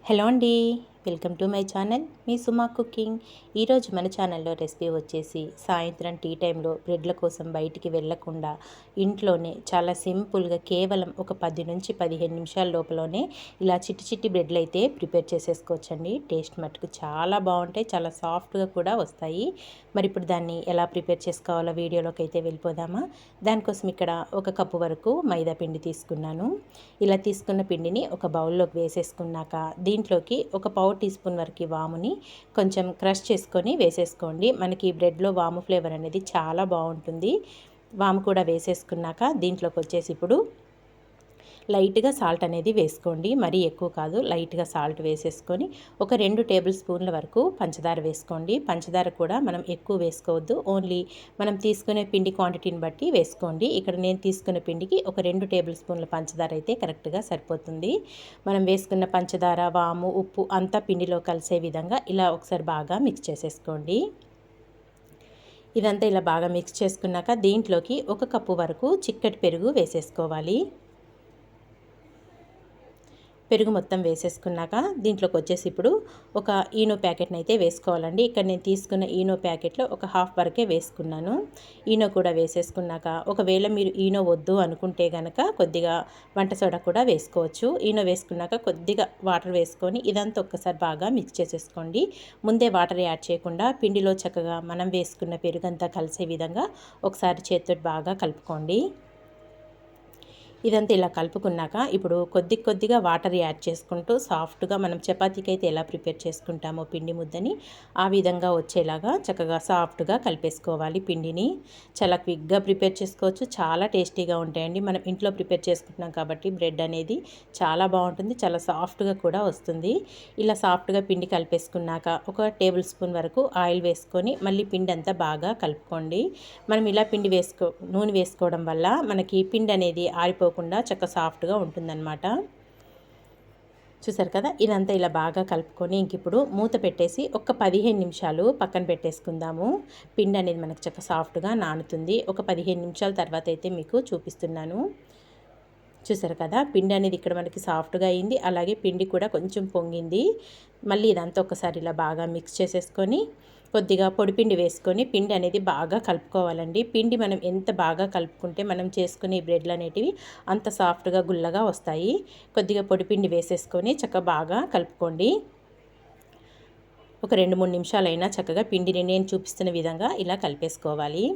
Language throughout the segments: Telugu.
హలో అండి, welcome to my channel me Suma cooking. ఈరోజు మన ఛానల్లో రెసిపీ వచ్చేసి సాయంత్రం టీ టైంలో బ్రెడ్ల కోసం బయటికి వెళ్ళకుండా ఇంట్లోనే చాలా సింపుల్గా కేవలం ఒక 10 నుంచి 15 నిమిషాల లోపలనే ఇలా చిట్టి చిట్టి బ్రెడ్లు అయితే ప్రిపేర్ చేసేసుకోవచ్చండి. టేస్ట్ మటుకు చాలా బాగుంటాయి, చాలా సాఫ్ట్గా కూడా వస్తాయి. మరి ఇప్పుడు దాన్ని ఎలా ప్రిపేర్ చేసుకోవాలో వీడియోలోకి అయితే వెళ్ళిపోదామా. దానికోసం ఇక్కడ ఒక కప్పు వరకు మైదా పిండి తీసుకున్నాను. ఇలా తీసుకున్న పిండిని ఒక బౌల్లోకి వేసేసుకున్నాక దీంట్లోకి ఒక పావు టీ స్పూన్ వరకు వాముని కొంచెం క్రష్ చేసుకొని వేసేసుకోండి. మనకి బ్రెడ్లో వాము ఫ్లేవర్ అనేది చాలా బాగుంటుంది. వాము కూడా వేసేసుకున్నాక దీంట్లోకి వచ్చేసి ఇప్పుడు లైట్గా సాల్ట్ అనేది వేసుకోండి, మరీ ఎక్కువ కాదు. లైట్గా సాల్ట్ వేసేసుకొని ఒక 2 టేబుల్ స్పూన్ల వరకు పంచదార వేసుకోండి. పంచదార కూడా మనం ఎక్కువ వేసుకోవద్దు, ఓన్లీ మనం తీసుకునే పిండి క్వాంటిటీని బట్టి వేసుకోండి. ఇక్కడ నేను తీసుకునే పిండికి ఒక 2 టేబుల్ స్పూన్ల పంచదార అయితే కరెక్ట్గా సరిపోతుంది. మనం వేసుకున్న పంచదార, వాము, ఉప్పు అంతా పిండిలో కలిసే విధంగా ఇలా ఒకసారి బాగా మిక్స్ చేసేసుకోండి. ఇదంతా ఇలా బాగా మిక్స్ చేసుకున్నాక దీంట్లోకి ఒక కప్పు వరకు చిక్కటి పెరుగు వేసేసుకోవాలి. పెరుగు మొత్తం వేసేసుకున్నాక దీంట్లోకి వచ్చేసి ఇప్పుడు ఒక ఈనో ప్యాకెట్ని అయితే వేసుకోవాలండి. ఇక్కడ నేను తీసుకున్న ఈనో ప్యాకెట్లో ఒక హాఫ్ వరకే వేసుకున్నాను. ఈనో కూడా వేసేసుకున్నాక ఒకవేళ మీరు ఈనో వద్దు అనుకుంటే కనుక కొద్దిగా వంట సోడా కూడా వేసుకోవచ్చు. ఈనో వేసుకున్నాక కొద్దిగా వాటర్ వేసుకొని ఇదంతా ఒక్కసారి బాగా మిక్స్ చేసేసుకోండి. ముందే వాటర్ యాడ్ చేయకుండా పిండిలో చక్కగా మనం వేసుకున్న పెరుగంతా కలిసే విధంగా ఒకసారి చేతితో బాగా కలుపుకోండి. ఇదంతా ఇలా కలుపుకున్నాక ఇప్పుడు కొద్దిగా వాటర్ యాడ్ చేసుకుంటూ సాఫ్ట్గా మనం చపాతీకి అయితే ఎలా ప్రిపేర్ చేసుకుంటామో పిండి ముద్దని ఆ విధంగా వచ్చేలాగా చక్కగా సాఫ్ట్గా కలిపేసుకోవాలి. పిండిని చాలా క్విక్గా ప్రిపేర్ చేసుకోవచ్చు, చాలా టేస్టీగా ఉంటాయండి. మనం ఇంట్లో ప్రిపేర్ చేసుకుంటున్నాం కాబట్టి బ్రెడ్ అనేది చాలా బాగుంటుంది, చాలా సాఫ్ట్గా కూడా వస్తుంది. ఇలా సాఫ్ట్గా పిండి కలిపేసుకున్నాక ఒక టేబుల్ స్పూన్ వరకు ఆయిల్ వేసుకొని మళ్ళీ పిండి అంతా బాగా కలుపుకోండి. మనం ఇలా నూనె వేసుకోవడం వల్ల మనకి పిండి అనేది ఆరిపోకుండా చక్కగా సాఫ్ట్గా ఉంటుందన్నమాట. చూసారు కదా, ఇదంతా ఇలా బాగా కలుపుకొని ఇంక ఇప్పుడు మూత పెట్టేసి ఒక 15 నిమిషాలు పక్కన పెట్టేసుకుందాము. పిండి అనేది మనకు చక్కగా సాఫ్ట్గా నానుతుంది. ఒక 15 నిమిషాల తర్వాత అయితే మీకు చూపిస్తున్నాను. చూసారు కదా, పిండి అనేది ఇక్కడ మనకి సాఫ్ట్గా అయింది, అలాగే పిండి కూడా కొంచెం పొంగింది. మళ్ళీ ఇదంతా ఒకసారి ఇలా బాగా మిక్స్ చేసేసుకొని కొద్దిగా పొడిపిండి వేసుకొని పిండి అనేది బాగా కలుపుకోవాలండి. పిండి మనం ఎంత బాగా కలుపుకుంటే మనం చేసుకునే బ్రెడ్లు అనేటివి అంత సాఫ్ట్గా గుల్లగా వస్తాయి. కొద్దిగా పొడిపిండి వేసేసుకొని చక్కగా బాగా కలుపుకోండి. ఒక 2-3 నిమిషాలైనా చక్కగా పిండిని నేను చూపిస్తున్న విధంగా ఇలా కలిపేసుకోవాలి.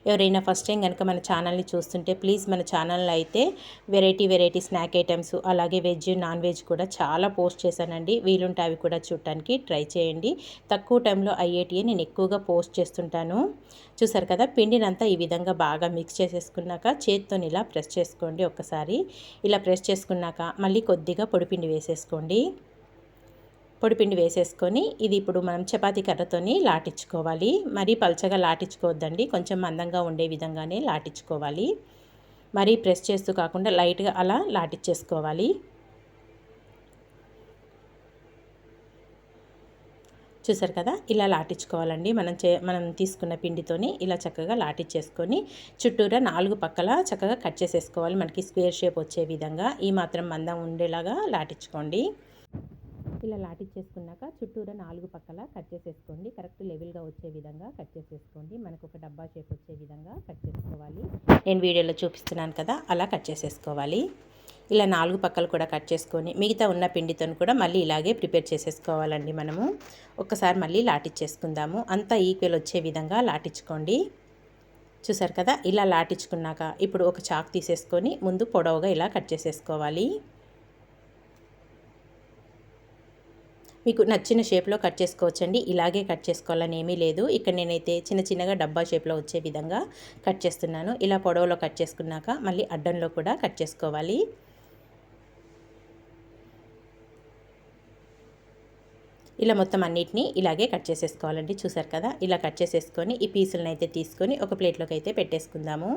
ఎవరైనా ఫస్ట్ టైం కనుక మన ఛానల్ని చూస్తుంటే ప్లీజ్ మన ఛానల్లో అయితే వెరైటీ స్నాక్ ఐటమ్స్ అలాగే వెజ్, నాన్ వెజ్ కూడా చాలా పోస్ట్ చేశానండి. వీలుంటే అవి కూడా చూడటానికి ట్రై చేయండి. తక్కువ టైంలో అయ్యేటివి నేను ఎక్కువగా పోస్ట్ చేస్తుంటాను. చూసారు కదా, పిండినంతా ఈ విధంగా బాగా మిక్స్ చేసేసుకున్నాక చేత్తో ఇలా ప్రెస్ చేసుకోండి. ఒక్కసారి ఇలా ప్రెస్ చేసుకున్నాక మళ్ళీ కొద్దిగా పొడిపిండి వేసేసుకోండి. పొడిపిండి వేసేసుకొని ఇది ఇప్పుడు మనం చపాతీ కర్రతోని లాటించుకోవాలి. మరీ పల్చగా లాటించుకోవద్దండి, కొంచెం మందంగా ఉండే విధంగానే లాటించుకోవాలి. మరీ ప్రెస్ చేస్తూ కాకుండా లైట్గా అలా లాటించేసుకోవాలి. చూసారు కదా, ఇలా లాటించుకోవాలండి. మనం తీసుకున్న పిండితోని ఇలా చక్కగా లాటించేసుకొని చుట్టూరా 4 పక్కల చక్కగా కట్ చేసేసుకోవాలి. మనకి స్క్వేర్ షేప్ వచ్చే విధంగా ఈ మాత్రం మందం ఉండేలాగా లాటించుకోండి. ఇలా లాటించేసుకున్నాక చుట్టూరా 4 పక్కల కట్ చేసేసుకోండి. కరెక్ట్ లెవెల్గా వచ్చే విధంగా కట్ చేసేసుకోండి. మనకు ఒక డబ్బా షేప్ వచ్చే విధంగా కట్ చేసుకోవాలి. నేను వీడియోలో చూపిస్తున్నాను కదా, అలా కట్ చేసేసుకోవాలి. ఇలా 4 పక్కలు కూడా కట్ చేసుకొని మిగతా ఉన్న పిండితో కూడా మళ్ళీ ఇలాగే ప్రిపేర్ చేసేసుకోవాలండి. మనము ఒక్కసారి మళ్ళీ లాటించేసుకుందాము. అంతా ఈక్వల్ వచ్చే విధంగా లాటించుకోండి. చూసారు కదా, ఇలా లాటించుకున్నాక ఇప్పుడు ఒక చాక్ తీసేసుకొని ముందు పొడవుగా ఇలా కట్ చేసేసుకోవాలి. మీకు నచ్చిన షేప్లో కట్ చేసుకోవచ్చండి. ఇలాగే కట్ చేసుకోవాలని ఏమీ లేదు. ఇక్కడ నేనైతే చిన్నగా డబ్బా షేప్లో వచ్చే విధంగా కట్ చేస్తున్నాను. ఇలా పొడవులో కట్ చేసుకున్నాక మళ్ళీ అడ్డంలో కూడా కట్ చేసుకోవాలి. ఇలా మొత్తం అన్నిటినీ ఇలాగే కట్ చేసేసుకోవాలండి. చూసారు కదా, ఇలా కట్ చేసేసుకొని ఈ పీసులను అయితే తీసుకొని ఒక ప్లేట్లోకి అయితే పెట్టేసుకుందాము.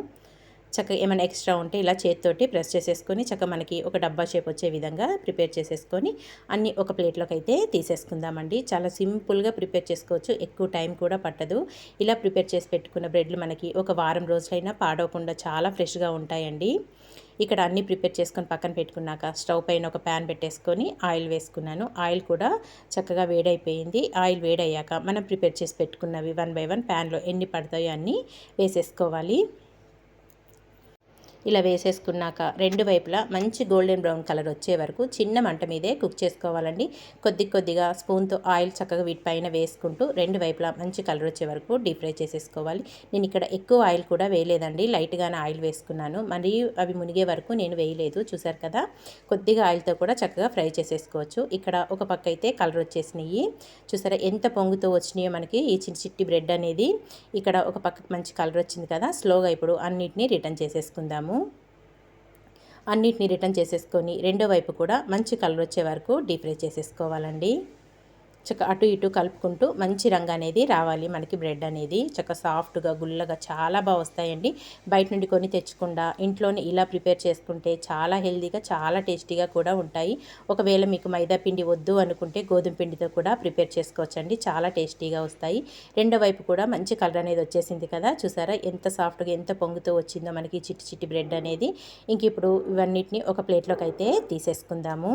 చక్కగా ఏమైనా ఎక్స్ట్రా ఉంటే ఇలా చేతితోటి ప్రెస్ చేసేసుకొని చక్కగా మనకి ఒక డబ్బా షేప్ వచ్చే విధంగా ప్రిపేర్ చేసేసుకొని అన్నీ ఒక ప్లేట్లోకి అయితే తీసేసుకుందామండి. చాలా సింపుల్గా ప్రిపేర్ చేసుకోవచ్చు, ఎక్కువ టైం కూడా పట్టదు. ఇలా ప్రిపేర్ చేసి పెట్టుకున్న బ్రెడ్లు మనకి ఒక వారం రోజులైనా పాడవకుండా చాలా ఫ్రెష్గా ఉంటాయండి. ఇక్కడ అన్నీ ప్రిపేర్ చేసుకొని పక్కన పెట్టుకున్నాక స్టవ్ పైన ఒక ప్యాన్ పెట్టేసుకొని ఆయిల్ వేసుకున్నాను. ఆయిల్ కూడా చక్కగా వేడైపోయింది. ఆయిల్ వేడయ్యాక మనం ప్రిపేర్ చేసి పెట్టుకున్నవి 1 బై 1 ప్యాన్లో ఎన్ని పడతాయో అన్నీ వేసేసుకోవాలి. ఇలా వేసేసుకున్నాక రెండు వైపులా మంచి గోల్డెన్ బ్రౌన్ కలర్ వచ్చే వరకు చిన్న మంట మీదే కుక్ చేసుకోవాలండి. కొద్దిగా స్పూన్తో ఆయిల్ చక్కగా వీటిపైన వేసుకుంటూ రెండు వైపులా మంచి కలర్ వచ్చే వరకు డీప్ ఫ్రై చేసేసుకోవాలి. నేను ఇక్కడ ఎక్కువ ఆయిల్ కూడా వేయలేదండి, లైట్గానే ఆయిల్ వేసుకున్నాను. మరి అవి మునిగే వరకు నేను వేయలేదు. చూసారు కదా, కొద్దిగా ఆయిల్తో కూడా చక్కగా ఫ్రై చేసేసుకోవచ్చు. ఇక్కడ ఒక పక్క అయితే కలర్ వచ్చేసినాయి. చూసారా ఎంత పొంగుతో వచ్చినాయో మనకి ఈ చిట్టి బ్రెడ్ అనేది. ఇక్కడ ఒక పక్కకు మంచి కలర్ వచ్చింది కదా, స్లోగా ఇప్పుడు అన్నిటినీ రిటర్న్ చేసేసుకుందాము. అన్నిటిని రిటర్న్ చేసేసుకొని రెండో వైపు కూడా మంచి కలర్ వచ్చే వరకు డీప్ ఫ్రై చేసేసుకోవాలండి. చక్క అటు ఇటు కలుపుకుంటూ మంచి రంగు అనేది రావాలి మనకి. బ్రెడ్ అనేది చక్క సాఫ్ట్గా గుల్లగా చాలా బాగా వస్తాయండి. బయట నుండి కొని తెచ్చకుండా ఇంట్లోనే ఇలా ప్రిపేర్ చేసుకుంటే చాలా హెల్తీగా చాలా టేస్టీగా కూడా ఉంటాయి. ఒకవేళ మీకు మైదా పిండి వద్దు అనుకుంటే గోధుమ పిండితో కూడా ప్రిపేర్ చేసుకోవచ్చండి, చాలా టేస్టీగా వస్తాయి. రెండో వైపు కూడా మంచి కలర్ అనేది వచ్చేసింది కదా, చూసారా ఎంత సాఫ్ట్గా ఎంత పొంగుతూ వచ్చిందో మనకి చిట్టి బ్రెడ్ అనేది. ఇంక ఇప్పుడు ఇవన్నిటిని ఒక ప్లేట్లోకి అయితే తీసేసుకుందాము.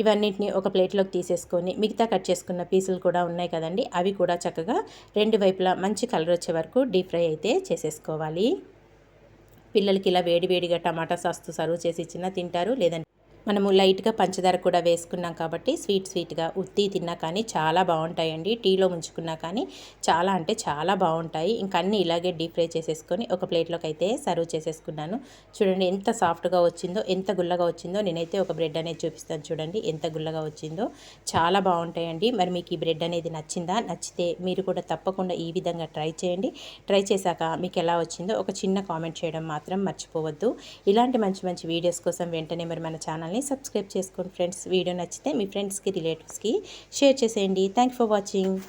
ఇవన్నిటిని ఒక ప్లేట్లోకి తీసేసుకొని మిగతా కట్ చేసుకున్న పీసులు కూడా ఉన్నాయి కదండి, అవి కూడా చక్కగా రెండు వైపులా మంచి కలర్ వచ్చే వరకు డీప్ ఫ్రై అయితే చేసేసుకోవాలి. పిల్లలకి ఇలా వేడివేడిగా టమాటా సాస్తో సర్వ్ చేసి ఇచ్చినా తింటారు. లేదంటే మనము లైట్గా పంచదార కూడా వేసుకున్నాం కాబట్టి స్వీట్గా ఉత్తి తిన్నా కానీ చాలా బాగుంటాయండి. టీలో ముంచుకున్నా కానీ చాలా అంటే చాలా బాగుంటాయి. ఇంకా అన్నీ ఇలాగే డీప్ ఫ్రై చేసేసుకొని ఒక ప్లేట్లోకి అయితే సర్వ్ చేసేసుకున్నాను. చూడండి ఎంత సాఫ్ట్గా వచ్చిందో, ఎంత గుల్లగా వచ్చిందో. నేనైతే ఒక బ్రెడ్ అనేది చూపిస్తాను చూడండి ఎంత గుల్లగా వచ్చిందో. చాలా బాగుంటాయండి. మరి మీకు ఈ బ్రెడ్ అనేది నచ్చిందా? నచ్చితే మీరు కూడా తప్పకుండా ఈ విధంగా ట్రై చేయండి. ట్రై చేశాక మీకు ఎలా వచ్చిందో ఒక చిన్న కామెంట్ చేయడం మాత్రం మర్చిపోవద్దు. ఇలాంటి మంచి వీడియోస్ కోసం వెంటనే మరి మన ఛానల్ సబ్స్క్రైబ్ చేసుకోండి ఫ్రెండ్స్. వీడియో నచ్చితే మీ ఫ్రెండ్స్కి రిలేటివ్స్కి షేర్ చేసేయండి. Thank for watching.